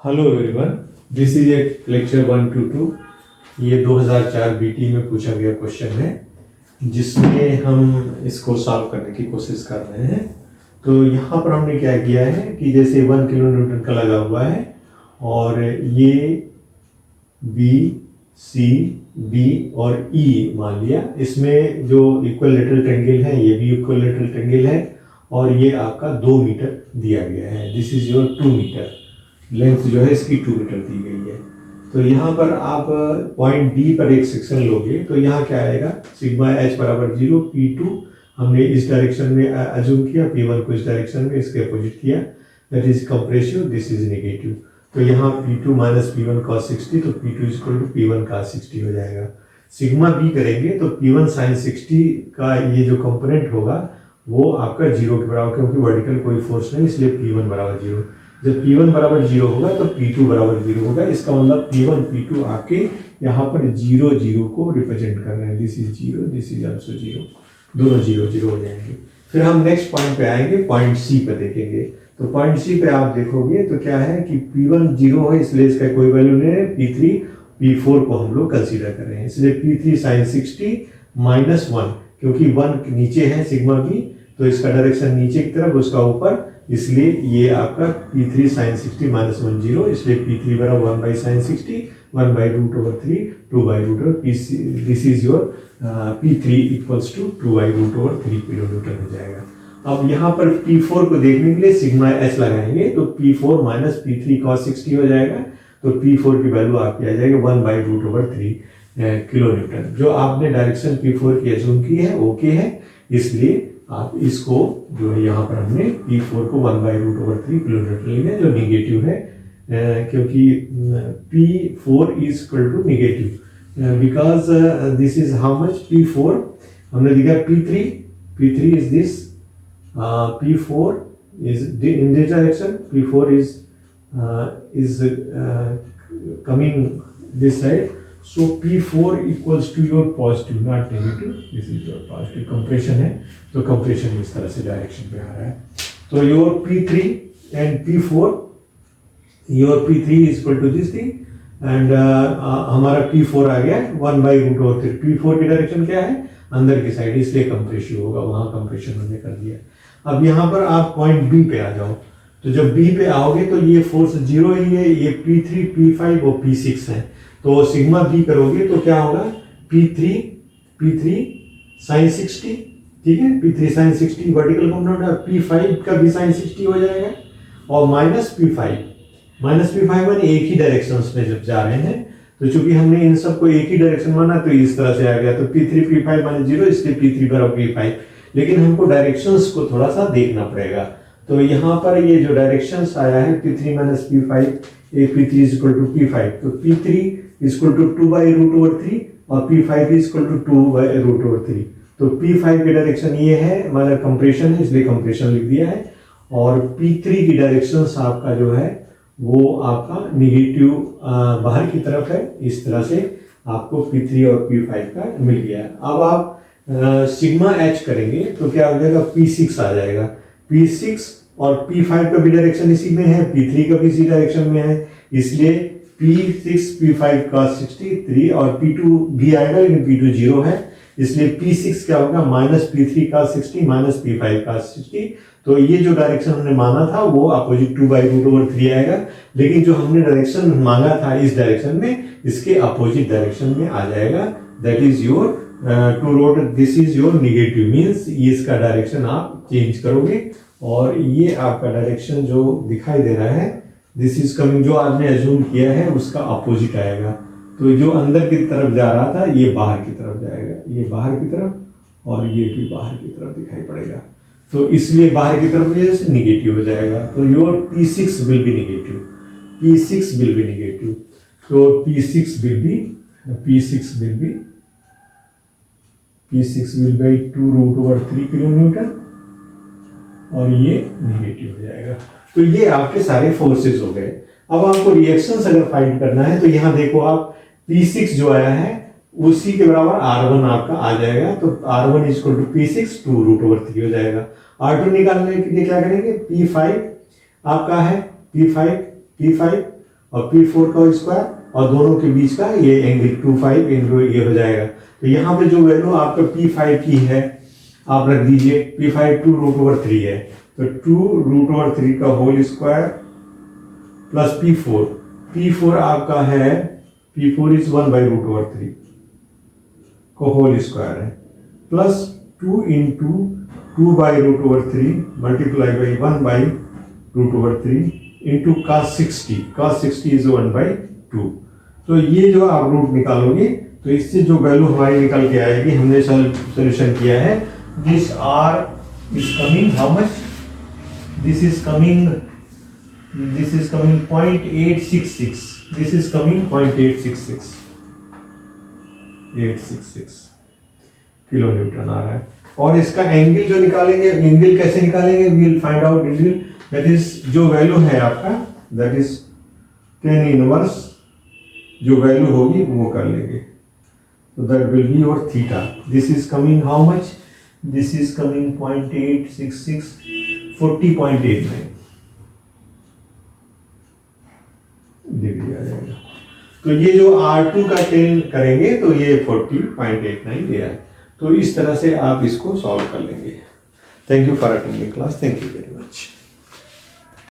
Hello everyone, this is a lecture 122। ये 2004 BT में पूछा गया क्वेश्चन है जिसमें हम इसको सॉल्व करने की कोशिश कर रहे हैं। तो यहाँ पर हमने क्या किया है कि जैसे 1 किलो न्यूटन का लगा हुआ है और ये बी सी डी और ई मान लिया। इसमें जो इक्विलेटरल ट्रायंगल है ये भी इक्विलेटरल ट्रायंगल है और ये आपका 2 मीटर दिया गया है। This is your 2 metre length जो है इसकी 2 मीटर दी गई है। तो यहाँ पर आप पॉइंट डी पर एक सेक्शन लोगे तो यहाँ क्या आएगा, सिग्मा एच बराबर 0, P2 हमने इस डायरेक्शन में अज्यूम किया, P1 को इस डायरेक्शन में इसके अपोजिट किया, that is compressive, this is negative. तो यहाँ P2 माइनस P1 cos 60, तो P2 equal to P1 cos 60 हो जाएगा। सिग्मा बी करेंगे तो P1 sin 60 का ये जो कंपोनेंट होगा वो आपका 0 के बराबर, क्योंकि वर्टिकल कोई फोर्स नहीं इसलिए P1 बराबर 0। जब P1 बराबर 0 होगा तो P2 बराबर 0 होगा। इसका मतलब P1 P2 आके यहाँ पर 0 0 को रिप्रेजेंट कर रहे हैं। This is 0, this is also 0, दोनों 0 0 हो जाएंगे। फिर हम नेक्स्ट पॉइंट पे आएंगे, पॉइंट सी पे देखेंगे। तो पॉइंट सी पे आप देखोगे तो क्या है कि P1 0 है इसलिए इसका कोई वैल्यू नहीं है। P3 P4 को हम लोग कंसीडर कर रहे हैं, इसलिए P3 sin 60 माइनस 1, क्योंकि 1 नीचे है सिग्मा बी तो इसका डायरेक्शन नीचे की तरफ उसका ऊपर, इसलिए ये आपका P3 sin 60 माइनस 1 0, इसलिए P3 बराबर 1 by sin 60 1 by root over 3 2 by root over this is your P3 equals to 2 by root over 3 kilo newton हो जाएगा। अब यहाँ पर P4 को देखने के लिए सिग्मा एच लगाएंगे तो P4 माइनस P3 cos 60 हो जाएगा। तो P4 की वैल्यू आपकी आ जाएगी 1 by root over 3 kilo Newton. जो आपने डायरेक्शन P4 की एज्यूम की है ओके है, इसलिए आप इसको जो है यहाँ पर हमने P4 को 1 by root over 3 kilo newton लेंगे जो निगेटिव है, क्योंकि P4 is equal to negative because this is how much P4 हमने दिखा P3 is this, P4 is in this direction, P4 is coming this side, so P4 equals to your positive not negative, this is your positive। Compression है तो compression इस तरह से direction पे आ रहा है। तो your P3 and P4, your P3 is equal to this thing and हमारा P4 आ गया 1 by root over 3। P4 की डायरेक्शन क्या है, अंदर की साइड, इसलिए कंप्रेशन होगा, वहां कंप्रेशन हमने कर दिया। अब यहाँ पर आप पॉइंट बी पे आ जाओ, तो जब बी पे आओगे तो ये फोर्स 0 ही है, ये P3 P5 और P6 है। तो सिग्मा बी करोगे तो क्या होगा, P3 sin 60, ठीक है, P3 sin 60 वर्टिकल कंपोनेंट है, P5 का भी sin 60 हो जाएगा और माइनस P5 माने एक ही डायरेक्शन में जब जा रहे हैं तो चूंकि हमने इन सबको एक ही डायरेक्शन माना तो इस तरह से आ गया, तो P3 P5 माइनस 0, इसलिए P3 बराबर P5। लेकिन हमको डायरेक्शंस को थोड़ा सा देखना पड़ेगा। तो यहाँ पर ये जो डायरेक्शंस आया है P3 माइनस P5, ये P3 is equal to P5, तो P3 is equal to 2 by root over 3 और P5 is equal to 2 by root over 3। तो P5 की डायरेक्शन ये है, मतलब कंप्रेशन है इसलिए कंप्रेशन लिख दिया है, और P3 की डायरेक्शंस आपका जो है वो आपका निगेटिव बाहर की तरफ है। इस तरह से आपको P3 और P5 का मिल गया। अब आप सिग्मा एच करेंगे तो क्या हो जाएगा, P6 आ जाएगा। P6 और P5 का भी डायरेक्शन इसी में है, P3 का भी इसी डायरेक्शन में है, इसलिए P6 P5 cos 60 3 और P2 भी आएगा लेकिन P2 0 है, इसलिए P6 क्या होगा, minus P3 cos 60 minus P5 cos 60। तो ये जो डायरेक्शन हमने माना था वो अपोजिट 2 by root over 3 आएगा, लेकिन जो हमने डायरेक्शन मांगा था इस डायरेक्शन में, इसके अपोजिट डायरेक्शन में आ जाएगा। That is your two rod, this is your negative, means ये इसका डायरेक्शन आप चेंज करोगे और ये आपका डायरेक्शन जो दिखाई दे रहा है दिस इज कमिंग, जो आपने अज्यूम किया है उसका अपोजिट आएगा। तो जो अंदर की तरफ जा रहा था ये बाहर की तरफ जाएगा, ये बाहर की तरफ और ये भी बाहर की तरफ दिखाई पड़ेगा, तो इसलिए बाहर की तरफ वजह से निगेटिव हो जाएगा। तो your P6 will be negative, P6 will be negative, तो P6 will be 2 root over 3 kilo Newton और ये निगेटिव हो जाएगा। तो ये आपके सारे फोर्सेस हो गए। अब आपको रिएक्शंस अगर फाइंड करना है तो यहाँ देखो आप P6 जो आया है उसी के बराबर R1 आपका आ जाएगा, तो R1 is equal to P6 2 root over 3 हो जाएगा। R2 निकालने के लिए क्या करेंगे, P5 आपका है P5 और P4 का स्क्वायर और दोनों के बीच का ये एंगल 25 इंटू ये हो जाएगा। तो यहाँ पे जो वैल्यू आपका P5 की है आप रख दीजिए, P5 2√3 है, तो 2√3 का whole square plus P4, P4 आपका है, P4 इज 1/√3 को होल स्क्वायर है, plus 2 into 2/√3 multiply by 1/√3 into cos 60 is 1/2। तो ये जो आप रूट निकालोगे तो इससे जो वैल्यू हमारी निकल के आएगी, हमने सोल्यूशन किया है, this r is coming how much, this is coming 0.866, this is coming 0.866 kilo newton आ रहा है। और इसका एंगल जो निकालेंगे, एंगल कैसे निकालेंगे, we will find out angle, that is जो वैल्यू है आपका, दैट इज tan इनवर्स, जो वैल्यू होगी वो कर लेंगे, तो that will be your theta. This is coming how much, this is coming 0.866, 40.89 degree आ जाएगा। तो ये जो R2 का 10 करेंगे तो ये 40.89 दिया है। तो इस तरह से आप इसको सॉल्व कर लेंगे। Thank you for attending class, thank you very much.